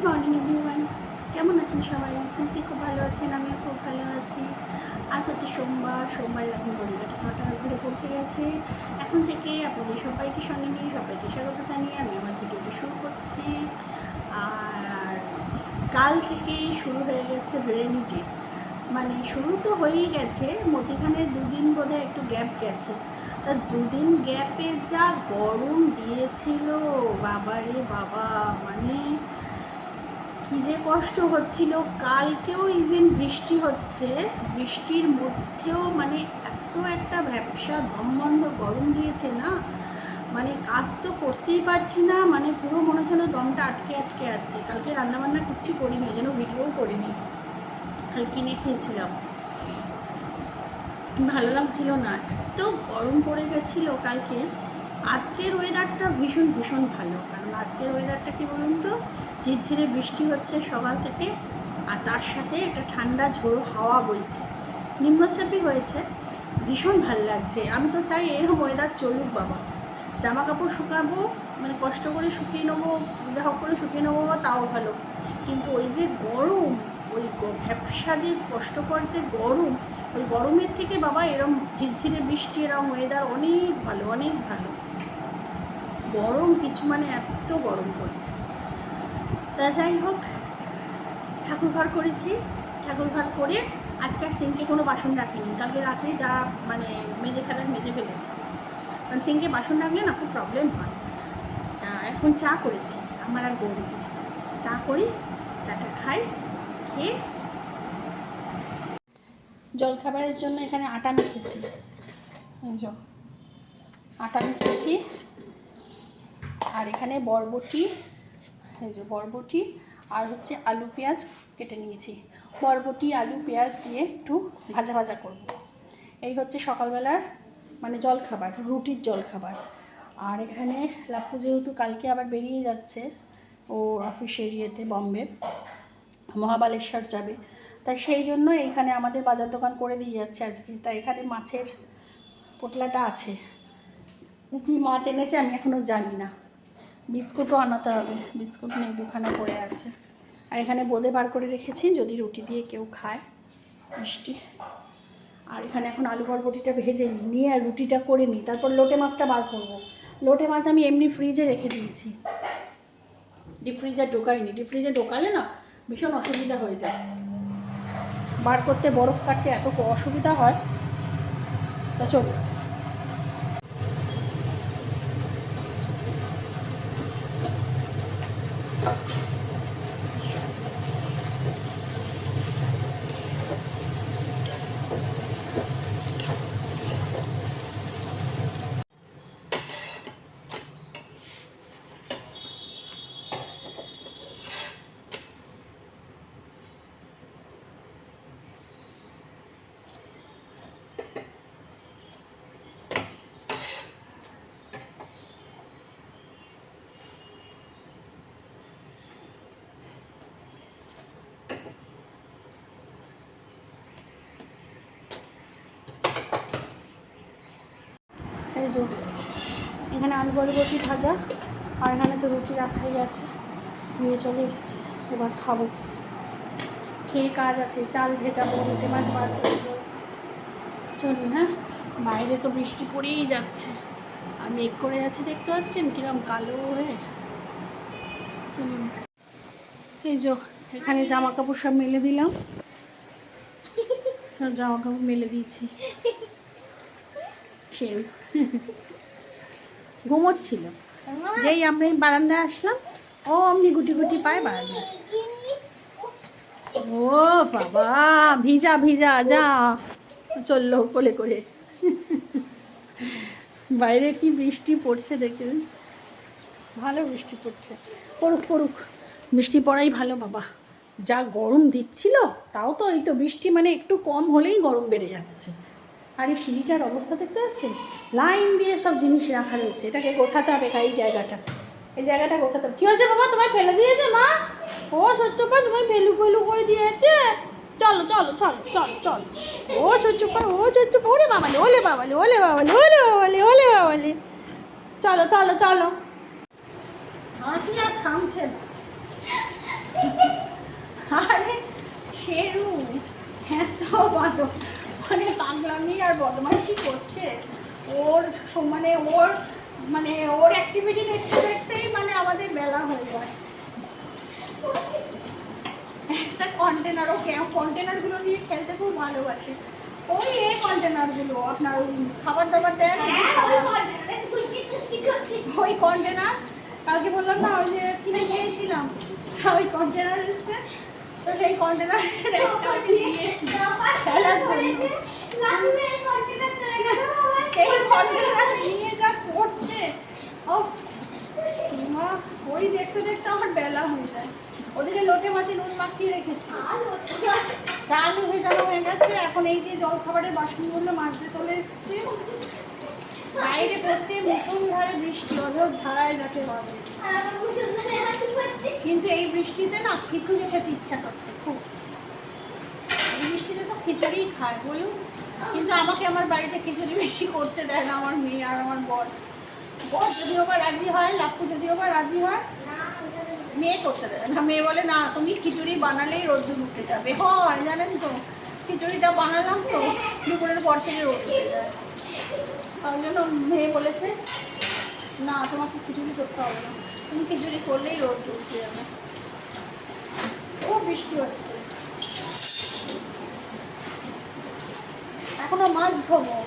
Morning everyone, কেমন আছেন সবাই? নিশ্চয়ই খুব ভালো আছেন, আমিও খুব ভালো আছি। আজ হচ্ছে সোমবার এখন ঘড়িকাটা 9টার ঘুরে পৌঁছে গেছে। এখন থেকে আপনাদের সবাইকে সঙ্গে নিয়ে সবাইকে স্বাগত জানিয়ে আমি আমার ভিডিওটি শুরু করছি। আর কাল থেকেই শুরু হয়ে গেছে রেইনি ডে, মানে শুরু তো হয়েই গেছে, মধ্যখানে দুদিন বোধহয় একটু গ্যাপ গেছে। তা দুদিন গ্যাপে যা গরম দিয়েছিল বাবা রে বাবা, মানে কী যে কষ্ট হচ্ছিল। কালকেও ইভেন বৃষ্টি হচ্ছে, বৃষ্টির মধ্যেও মানে এত একটা ব্যবসা দমবন্ধ গরম দিয়েছে না, মানে কাজ তো করতেই পারছি না, মানে পুরো মনে হচ্ছিল দমটা আটকে আটকে আসছে। কালকে রান্নাবান্না কিচ্ছু করিনি, যেন ভিডিওও করিনি, কাল কিনে খেয়েছিলাম, ভালো লাগছিল না, এত গরম পড়ে গেছিলো কালকে। আজকের ওয়েদারটা ভীষণ ভীষণ ভালো, কারণ আজকের ওয়েদারটা কী বলুন তো, ঝিরঝিরে বৃষ্টি হচ্ছে সকাল থেকে, আর তার সাথে একটা ঠান্ডা ঝোড়ো হাওয়া বইছে, নিম্নচাপই হয়েছে, ভীষণ ভালো লাগছে। আমি তো চাই এরকম ওয়েদার চলুক বাবা, জামা কাপড় শুকাবো, মানে কষ্ট করে শুকিয়ে নেবো, যা হোক করে শুকিয়ে নেবো তাও ভালো, কিন্তু ওই যে গরম, ওই ভ্যাবসা যে কষ্টকর যে গরম, ওই গরমের থেকে বাবা এরম ঝিরঝিরে বৃষ্টি এরম ওয়েদার অনেক ভালো, অনেক ভালো। গরম কিছু মানে এত গরম পড়ছে। তা যাই হোক, ঠাকুর ঘর করেছি, ঠাকুর ঘর করে আজকে আর সিঙ্কে কোনো বাসন রাখিনি, কালকে রাতে যা মানে মেজে ফেলার মেজে ফেলেছি, কারণ সিঙ্কে বাসন রাখলে না খুব প্রবলেম হয়। তা এখন চা করেছি আমার আর গৌরীদির, চা করি, চাটা খাই, খেয়ে জলখাবারের জন্য এখানে আটা মেখেছি, আটা মেখেছি, আর এখানে বরবটি, এই যে বরবটি আর হচ্ছে আলু পেঁয়াজ কেটে নিয়েছি, বরবটি আলু পেঁয়াজ দিয়ে একটু ভাজা ভাজা করব। এই হচ্ছে সকালবেলার মানে জলখাবার, রুটির জলখাবার। আর এখানে লাপ্পু যেহেতু কালকে আবার বেরিয়ে যাচ্ছে ও অফিসের ইয়েতে বম্বে, মহাবালেশ্বর যাবে, তাই সেই জন্য এখানে আমাদের বাজার দোকান করে দিয়ে যাচ্ছে আজকে। তাই এখানে মাছের পোটলাটা আছে, কী মাছ এনেছে আমি এখনও জানি না, বিস্কুটও আনাতে হবে, বিস্কুট নেই, দুখানা পড়ে আছে। আর এখানে বোঁদে বার করে রেখেছি যদি রুটি দিয়ে কেউ খায় মিষ্টি। আর এখানে এখন আলু বরবটিটা ভেজে নিয়ে আর রুটিটা করে নিই, তারপর লোটে মাছটা বার করবো। লোটে মাছ আমি এমনি ফ্রিজে রেখে দিয়েছি, ডিপ ফ্রিজে ঢোকাইনি, ডিপ ফ্রিজে ঢোকালে না ভীষণ অসুবিধা হয়ে যায়, বার করতে বরফ কাটতে এত অসুবিধা হয়। তা চলো, এই যে এখানে আলু বরবটি ভাজা, আর এখানে তো রুটি রাখাই আছে, নিয়ে চলে এসেছি, এবার খাবো, খেয়ে কাজ আছে, চাল ভেজাবো, লোটে মাছ বার করবো। চলুন, হ্যাঁ, বাইরে তো বৃষ্টি পড়েই যাচ্ছে, আর মেঘ করে যাচ্ছে, দেখতে পাচ্ছেন কিরম কালো হয়ে। চলুন, এই যে এখানে জামা কাপড় সব মেলে দিলাম, সব জামা কাপড় মেলে দিয়েছি, সে ঘুমোচ্ছিল, যেই আমরা বারান্দায় আসলাম ও অমনি গুটি গুটি পায় বারান্দায়। ও বাবা, ভিজা ভিজা যা চললো কোলে করে। বাইরে কি বৃষ্টি পড়ছে দেখুন, ভালো বৃষ্টি পড়ছে, পড়ুক পড়ুক, বৃষ্টি পড়াই ভালো বাবা, যা গরম দিচ্ছিল, তাও তো এই তো বৃষ্টি মানে একটু কম হলেই গরম বেড়ে যাচ্ছে। আর এই সিঁড়িটার অবস্থা দেখতে পাচ্ছেন, লাইন দিয়ে সব জিনিস রাখা রয়েছে, এটাকে গোছাতে হবে, এই জায়গাটা, এই জায়গাটা গোছাতে হবে। কী হয়েছে বাবা, তোমায় ফেলে দিয়েছে মা? ও সত্যপা তোমায় ফেলু করে দিয়েছে, চলো চলো চলো চলো চলো, ও ছোট্টপা, ও ছোট্টপা, ওলে বাবালে, ওলে বাবালে, ওলে বাবালে, ওলে বাবালে, ওলে বাবালে, চলো চলো চলো। হাসি আর থামছে না। বাঁধো, মানে পাগলামি আর বদমাইশি করছে। ওর ওর অ্যাক্টিভিটি দেখতে দেখতেই মানে আমাদের বেলা হয়ে যায়। একটা কন্টেনার, ও কন্টেনারগুলো নিয়ে খেলতে খুব ভালোবাসে। ওই এই কন্টেনারগুলো আপনার ওই খাবার দাবার দেয়, ওই কন্টেনার কালকে বললাম না ওই যে কিনে গিয়েছিলাম, ওই কন্টেনার এসছে, তো সেই কন্টেনার দিয়েছি খেলার জন্য। সেই কন্টেনার নিয়ে যা করছে, ও মা, ওই দেখতে দেখতে আমার বেলা হয়ে যায়। ওদিকে লোটে মাছে নুন মাখিয়ে রেখেছি, চাল ভেজানো হয়ে গেছে। এখন এই যে জল খাবারের বাসনগুলো মাজতে চলে এসেছি। বাইরে পড়ছে মুষলধারে বৃষ্টি, অঝোর ধারায় যাকে বলে। কিন্তু এই বৃষ্টিতে না খিচুড়ি খেতে ইচ্ছা করছে খুব। এই বৃষ্টিতে তো খিচুড়িই খায় বলুন, কিন্তু আমাকে আমার বাড়িতে খিচুড়ি বেশি করতে দেয় না আমার মেয়ে আর আমার বর। বর যদিও বা রাজি হয়, লাপ্পু যদিও বা রাজি হয়, মেয়ে করতে দেয় না। মেয়ে বলে না, তুমি খিচুড়ি বানালেই রোদ্দুর উঠে যাবে। হয় জানেন তো, খিচুড়িটা বানালাম তো দুপুরের পর থেকে রোদ উঠে যায়। তার জন্য মেয়ে বলেছে না, তোমাকে খিচুড়ি করতে হবে না, তুমি খিচুড়ি করলেই রোদ উঠে যাবে। খুব বৃষ্টি হচ্ছে। এখনো মাছ ধোবো,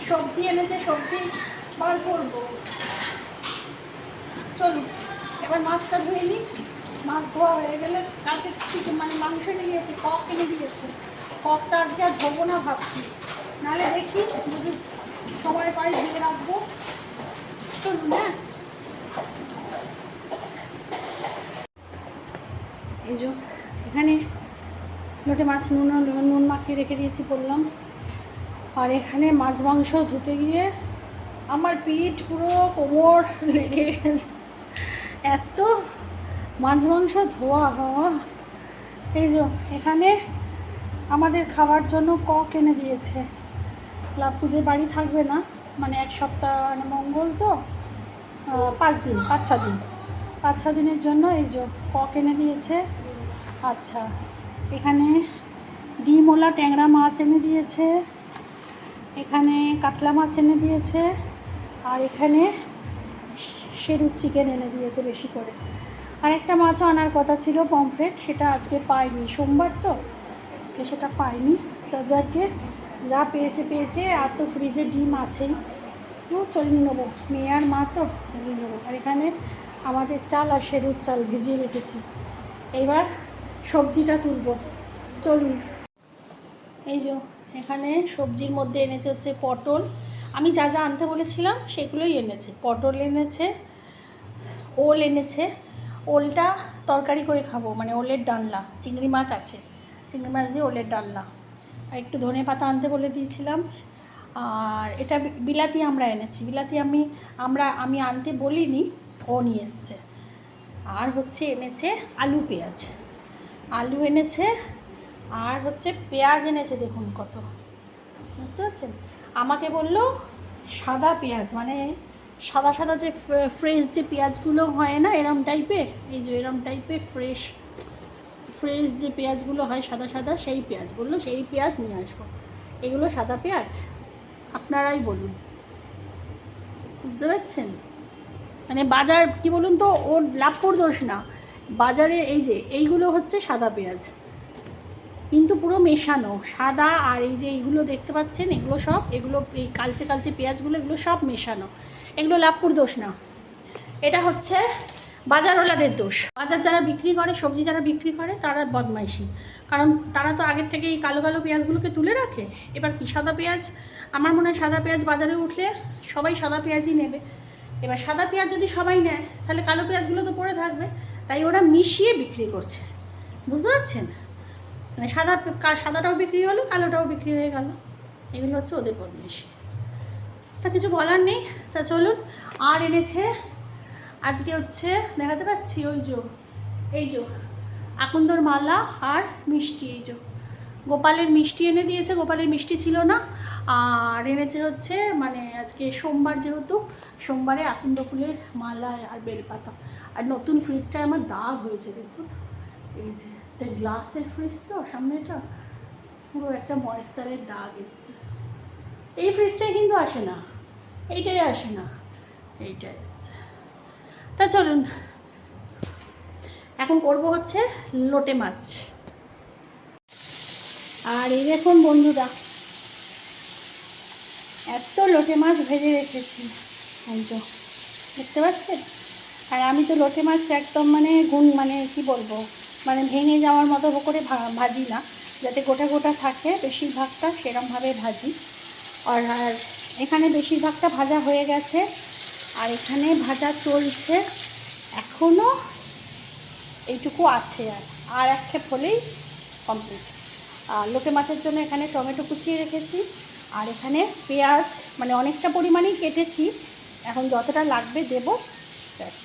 সবজি এনেছে, সবজি বার করবো। চলুন এবার মাছটা ধুয়ে নিই। মাছ ধোয়া হয়ে গেলে, কালকে চিকেন মানে মাংস এনে দিয়েছে, কক এনে দিয়েছে। ককটা আজকে আর ধোবো না ভাবছি, নাহলে দেখি যদি সময় পাই ধুয়ে রাখবো। চলুন। হ্যাঁ, এই যে এখানে লোটে মাছ নুন মাখিয়ে রেখে দিয়েছি বললাম। আর এখানে মাছ মাংস ধুতে গিয়ে আমার পিঠ পুরো কোমর লেগে গেছে, এত মাছ মাংস ধোয়া হওয়া। এই যে এখানে আমাদের খাবার জন্য কক এনে দিয়েছে। লাপ্পু যে বাড়ি থাকবে না, মানে এক সপ্তাহ, মানে মঙ্গল তো 5 দিন 5-6 দিনের জন্য এই যে কক এনে দিয়েছে। আচ্ছা, এখানে ডিমওয়ালা ট্যাংরা মাছ এনে দিয়েছে, এখানে কাতলা মাছ এনে দিয়েছে, আর এখানে শেরুর চিকেন এনে দিয়েছে বেশি করে। আর একটা মাছও আনার কথা ছিল, পমফ্রেট, সেটা আজকে পাইনি, সোমবার তো আজকে সেটা পাইনি। তো যাকে যা পেয়েছে। আর তো ফ্রিজে ডিম আছেই, চলিয়ে নেবো, মেয়ে আর মা তো চলিয়ে নেবো। আর এখানে আমাদের চাল আর শেরুর চাল ভিজিয়ে রেখেছি। এবার সবজিটা তুলবো, চলুন। এই যে এখানে সবজির মধ্যে এনেছে হচ্ছে পটল। আমি যা যা আনতে বলেছিলাম সেগুলোই এনেছে। পটল এনেছে, ওল এনেছে। ওলটা তরকারি করে খাবো, মানে ওলের ডালনা। চিংড়ি মাছ আছে, চিংড়ি মাছ দিয়ে ওলের ডালনা। আর একটু ধনে পাতা আনতে বলে দিয়েছিলাম। আর এটা বিলাতি আমরা এনেছি, বিলাতি আমি আনতে বলিনি, ও নিয়ে এসছে। আর হচ্ছে এনেছে আলু এনেছে, আর হচ্ছে পেঁয়াজ এনেছে, দেখুন কত, বুঝতে পারছেন। আমাকে বললো সাদা পেঁয়াজ, মানে সাদা যে ফ্রেশ যে পেঁয়াজগুলো হয় না এরম টাইপের, এই যে এরম টাইপের ফ্রেশ যে পেঁয়াজগুলো হয় সাদা, সেই পেঁয়াজ বললো, সেই পেঁয়াজ নিয়ে আসবো। এগুলো সাদা পেঁয়াজ, আপনারাই বলুন, বুঝতে পারছেন। মানে বাজার কি বলুন তো, ওর লাভপুর দোষ না, বাজারে এই যে এইগুলো হচ্ছে সাদা পেঁয়াজ, কিন্তু পুরো মেশানো সাদা। আর এই যে এইগুলো দেখতে পাচ্ছেন, এগুলো এই কালচে পেঁয়াজগুলো, এগুলো সব মেশানো। এগুলো লাভপুর দোষ না, এটা হচ্ছে বাজারওয়ালাদের দোষ। বাজার যারা বিক্রি করে, সবজি যারা বিক্রি করে, তারা বদমাইশি। কারণ তারা তো আগের থেকে এই কালো পেঁয়াজগুলোকে তুলে রাখে। এবার কি সাদা পেঁয়াজ, আমার মনে হয় সাদা পেঁয়াজ বাজারে উঠলে সবাই সাদা পেঁয়াজই নেবে। এবার সাদা পেঁয়াজ যদি সবাই নেয়, তাহলে কালো পেঁয়াজগুলো তো পড়ে থাকবে, তাই ওরা মিশিয়ে বিক্রি করছে, বুঝতে পারছেন। মানে সাদাটাও বিক্রি হলো, কালোটাও বিক্রি হয়ে গেল। এগুলো হচ্ছে ওদের বদমাইশি, তা কিছু বলার নেই। তা চলুন। আর এনেছে আজকে হচ্ছে, দেখাতে পাচ্ছি, এই যে আকন্দর মালা আর মিষ্টি। এই যে গোপালের মিষ্টি এনে দিয়েছে, গোপালের মিষ্টি ছিল না। আর এনেছে হচ্ছে, মানে আজকে সোমবার, যেহেতু সোমবারে আকন্দ ফুলের মালা আর বেলপাতা। আর নতুন ফ্রিজটায় আমার দাগ হয়েছে, দেখুন, এই যে এটা গ্লাসের ফ্রিজ তো সামনেটা, পুরো একটা ময়েশ্চারের দাগ এসছে। এই ফ্রিজটাই কিন্তু আসে না, এইটাই আসে না, এইটা এসছে। তা চলুন এখন করব হচ্ছে লোটে মাছ। আর এই দেখুন বন্ধুরা, এত লোটে মাছ ভেজে রেখেছি, দেখতে পাচ্ছেন। আর আমি তো লোটে মাছ একদম মানে কি বলবো, মানে ভেঙে যাওয়ার মতো করে ভাজি না, যাতে গোটা গোটা থাকে বেশিরভাগটা, সেরমভাবে ভাজি। আর এখানে বেশিরভাগটা ভাজা হয়ে গেছে, আর এখানে ভাজা চলছে এখনও, এইটুকু আছে। আর এক খেপ হলেই কমপ্লিট। আর লোটে মাছের জন্য এখানে টমেটো কুচিয়ে রেখেছি, আর এখানে পেঁয়াজ মানে অনেকটা পরিমাণেই কেটেছি, এখন যতটা লাগবে দেব, ব্যাস।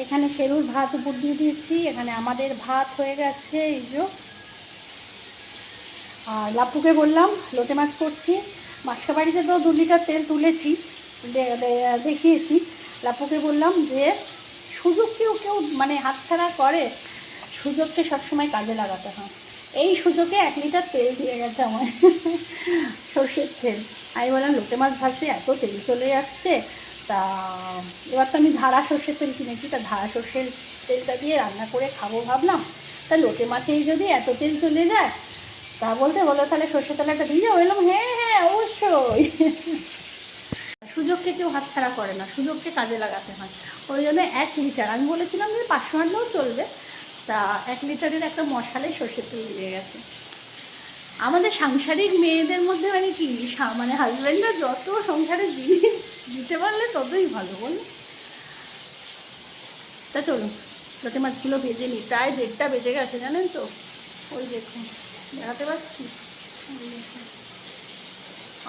এখানে সেরুর ভাত উপর দিয়ে দিয়েছি, এখানে আমাদের ভাত হয়ে গেছে এই যে। আর লাপুকে বললাম লোটে মাছ করছি, বাড়িতে তো 2 লিটার তেল তুলেছি, দেখিয়েছি। লাপুকে বললাম যে সুযোগ কেউ মানে হাতছাড়া করে, সুযোগকে সবসময় কাজে লাগাতে হয়। এই সুযোগে 1 লিটার তেল দিয়ে গেছে আমার, সর্ষের তেল। আমি বললাম লোটে মাছ ভাজতে এত তেল চলে যাচ্ছে, তা এবার তো আমি ধারা সর্ষের তেল কিনেছি, তা ধারা সর্ষের তেলটা দিয়ে রান্না করে খাবো ভাবলাম। তা লোটে মাছেই যদি এত তেল চলে যায়, তা বলতে বলো তাহলে সর্ষের তেল একটা দিয়ে যাও। বললাম হ্যাঁ অবশ্যই। সুযোগকে কেউ হাতছাড়া করে না, সুযোগকে কাজে লাগাতে হয়। ওই জন্য 1 লিটার, আমি বলেছিলাম যে 500 আনলেও চলবে, তা 1 লিটারের একটা মশালে সর্ষের তেল দিয়ে গেছে। আমাদের সাংসারিক মেয়েদের মধ্যে মানে কি, মানে হাজব্যান্ডরা যত সংসারের জিনিস দিতে পারলে ততই ভালো, বল। তা চলুন লোটে মাছগুলো ভেজে নিই, প্রায় 1:30 বেজে গেছে জানেন তো। ওই দেখুন দেখাতে পাচ্ছি।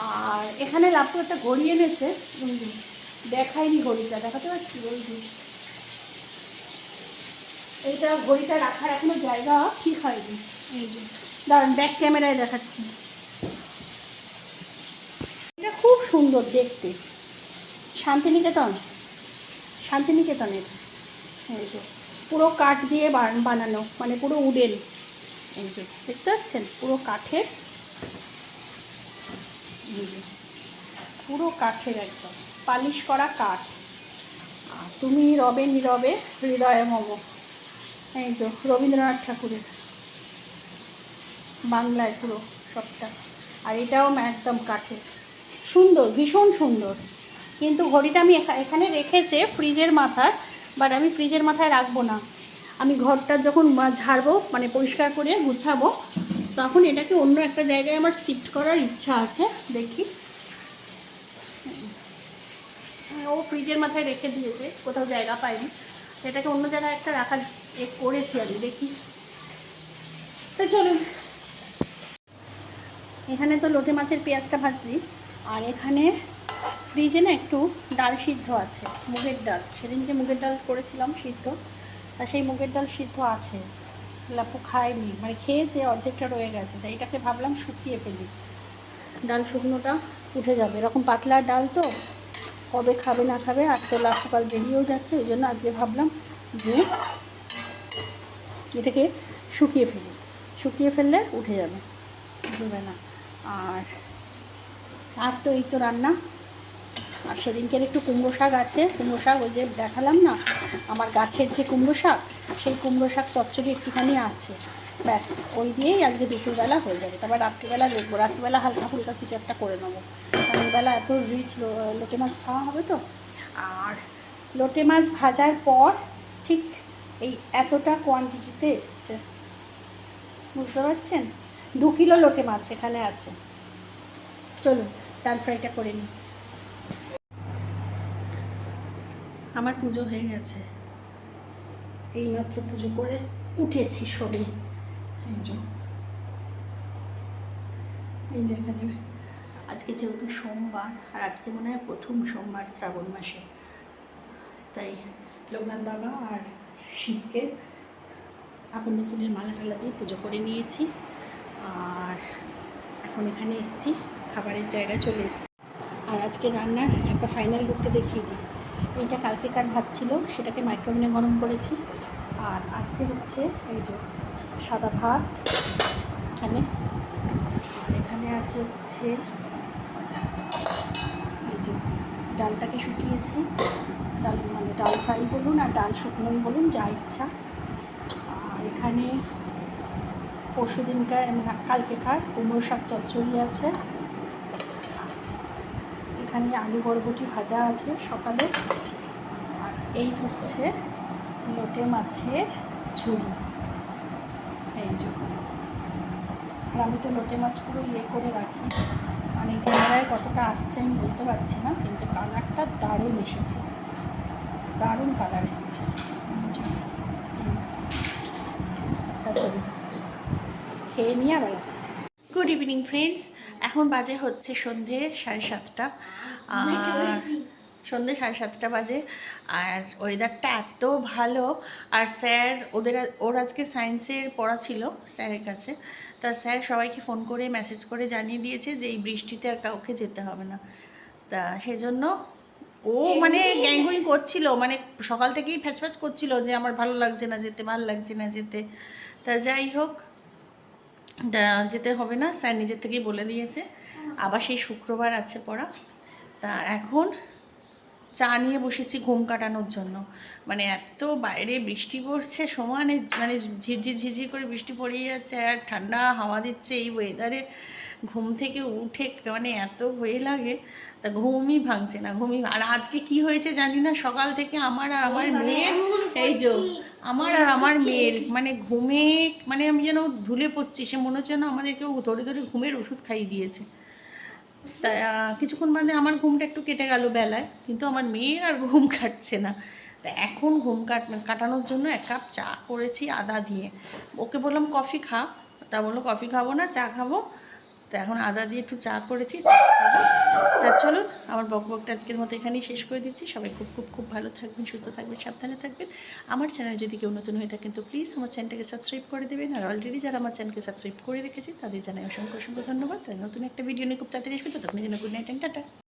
আর এখানে লাপু একটা ঘড়ি এনেছে, দেখাইনি ঘড়িটা, দেখাতে পাচ্ছি। ওই এইটা ঘড়িটা রাখার এখনো জায়গা ঠিক হয়নি। এই যে দাঁড়ান, ব্যাক ক্যামেরায় দেখাচ্ছি। এটা খুব সুন্দর দেখতে, শান্তিনিকেতনের। এই যে পুরো কাঠ দিয়ে বানানো, মানে পুরো উডেন। এই যে দেখতে পাচ্ছেন, পুরো কাঠের, এই যে পুরো কাঠের, একদম পালিশ করা কাঠ। আর তুমি রবে নীরবে হৃদয়ে মম, এই যে রবীন্দ্রনাথ ঠাকুরের, বাংলায় পুরো সবটা। আর এটাও একদম কাঠের, সুন্দর, ভীষণ সুন্দর। কিন্তু ঘড়িটা আমি এখানে রেখেছে ফ্রিজের মাথায়, বাট আমি ফ্রিজের মাথায় রাখবো না। আমি ঘরটা যখন ঝাড়বো, মানে পরিষ্কার করে গুছাবো, তখন এটাকে অন্য একটা জায়গায় আমার শিফট করার ইচ্ছা আছে, দেখি। ও ফ্রিজের মাথায় রেখে দিয়েছে, কোথাও জায়গা পাইনি, এটাকে অন্য জায়গায় একটা রাখার করেছি আমি, দেখি। তো চলুন, এখানে তো লোটে মাছের পেঁয়াজটা ভাজছি, আর এখানে ফ্রিজে না একটু ডাল সিদ্ধ আছে, মুগের ডাল। সেদিনকে মুগের ডাল করেছিলাম সিদ্ধ, আর সেই মুগের ডাল সিদ্ধ আছে। লাপু খায়নি, মানে খেয়েছে, অর্ধেকটা রয়ে গেছে, তাই এটাকে ভাবলাম শুকিয়ে ফেলি, ডাল শুকনোটা উঠে যাবে। এরকম পাতলা ডাল তো কবে খাবে না খাবে, আর তো লাপু কাল বেরিয়েও যাচ্ছে, ওই জন্য আজকে ভাবলাম যে এটাকে শুকিয়ে ফেললে উঠে যাবে, উঠবে না। আর তো এই তো রান্না। আর সেদিনকের একটু কুমড়ো শাক আছে, কুমড়ো শাক ওই যে দেখালাম না, আমার গাছের যে কুমড়ো শাক, সেই কুমড়ো শাক চচ্চড়ি একটুখানি আছে, ব্যাস ওই দিয়েই আজকে দুপুরবেলা হয়ে যাবে। তারপর রাত্রিবেলা দেখবো, রাত্রিবেলা হালকা ফুলকা কিছু একটা করে নেবো, কারণ বেলা এত রিচ লোটে মাছ খাওয়া হবে তো। আর লোটে মাছ ভাজার পর ঠিক এই এতটা কোয়ান্টিটিতে এসছে, বুঝতে পারছেন। 2 কিলো লোটে মাছ এখানে আছে। চলুন ডাল ফ্রাইটা করে নিই। আমার পুজো হয়ে গেছে, এইমাত্র পুজো করে উঠেছি সবে। এই যে এখানে আজকে যেহেতু সোমবার, আর আজকে মনে হয় প্রথম সোমবার শ্রাবণ মাসে, তাই লোকনাথ বাবা আর শিবকে আকন্দ ফুলের মালা টালা দিয়ে পুজো করে নিয়েছি। আর এখন এখানে এসেছি, খাবারের জায়গায় চলে এসেছি। আর আজকে রান্নার একটা ফাইনাল লুকটা দেখিয়ে দিই। এইটা কালকেকার ভাত ছিল, সেটাকে মাইক্রোওভেনে গরম করেছি। আর আজকে হচ্ছে এই যে সাদা ভাত, এখানে আছে হচ্ছে এই যে ডালটাকে শুকিয়েছি, ডাল মানে ডাল ফ্রাই বলুন আর ডাল শুকনোই বলুন, যা ইচ্ছা। আর এখানে পরশু দিনকার কালকেকার কুমড়ো শাক চচ্চড়ি আছে। আচ্ছা, এখানে আলু বরবটি ভাজা আছে সকালে। আর এই হচ্ছে লোটে মাছের ঝুড়ি, এই যে। আর আমি তো লোটে মাছ পুরো করে রাখি, মানে ক্যামেরায় কতটা আসছে আমি বলতে পারছি না, কিন্তু কালারটা দারুণ এসেছে, দারুণ কালার এসেছে। তা চলুন খেয়ে নিয়ে আবার আসছি। গুড ইভিনিং ফ্রেন্ডস, এখন বাজে হচ্ছে সন্ধে 7:30, সন্ধে 7:30 বাজে। আর ওয়েদারটা এত ভালো। আর স্যার ওর আজকে সায়েন্সের পড়া ছিল স্যারের কাছে, তা স্যার সবাইকে ফোন করে মেসেজ করে জানিয়ে দিয়েছে যে এই বৃষ্টিতে আর কাউকে যেতে হবে না। তা সেজন্য ও মানে গ্যাঙ্গুই করছিল, মানে সকাল থেকেই ফ্যাচফ্যাচ করছিল যে আমার ভালো লাগছে না যেতে, ভালো লাগছে না যেতে। তা যাই হোক, যেতে হবে না, স্যার নিজের থেকেই বলে দিয়েছে। আবার সেই শুক্রবার আছে পড়া। তা এখন চা নিয়ে বসেছি ঘুম কাটানোর জন্য। মানে এত বাইরে বৃষ্টি পড়ছে সমানে, মানে ঝিরঝির ঝিরঝির করে বৃষ্টি পড়েই যাচ্ছে আর ঠান্ডা হাওয়া দিচ্ছে। এই ওয়েদারে ঘুম থেকে উঠে মানে এত ভয় লাগে, তা ঘুমই ভাঙছে না, আর আজকে কি হয়েছে জানি না, সকাল থেকে আমার আর আমার মেয়ের, এই যে আমার আর আমার মেয়ের মানে ঘুমে, মানে আমি যেন ঢুলে পড়ছি, সে মনে হচ্ছে না আমাদের কেউ ধরে ধরে ঘুমের ওষুধ খাইয়ে দিয়েছে। তা কিছুক্ষণ বাদে আমার ঘুমটা একটু কেটে গেল বেলায়, কিন্তু আমার মেয়ের আর ঘুম কাটছে না। তা এখন ঘুম কাটানোর জন্য 1 কাপ চা করেছি আদা দিয়ে। ওকে বললাম কফি খা, তা বললো কফি খাবো না, চা খাবো। তা এখন আদা দিয়ে একটু চা করেছি, চা খাবো। তা চলুন আমার বকবকটা আজকের মতো এখানেই শেষ করে দিচ্ছি। সবাই খুব খুব খুব ভালো থাকবেন, সুস্থ থাকবেন, সাবধানে থাকবেন। আমার চ্যানেল যদি কেউ নতুন হয়ে থাকেন তো প্লিজ আমার চ্যানেলটাকে সাবস্ক্রাইব করে দেবেন। আর অলরেডি যারা আমার চ্যানেলকে সাবস্ক্রাইব করে রেখেছি তাদের জানাই অসংখ্য অসংখ্য ধন্যবাদ। তাই নতুন একটা ভিডিও নিয়ে খুব তাড়াতাড়ি আসবে। তো তখন যেন গুড নাইট অ্যান্ড টাটা।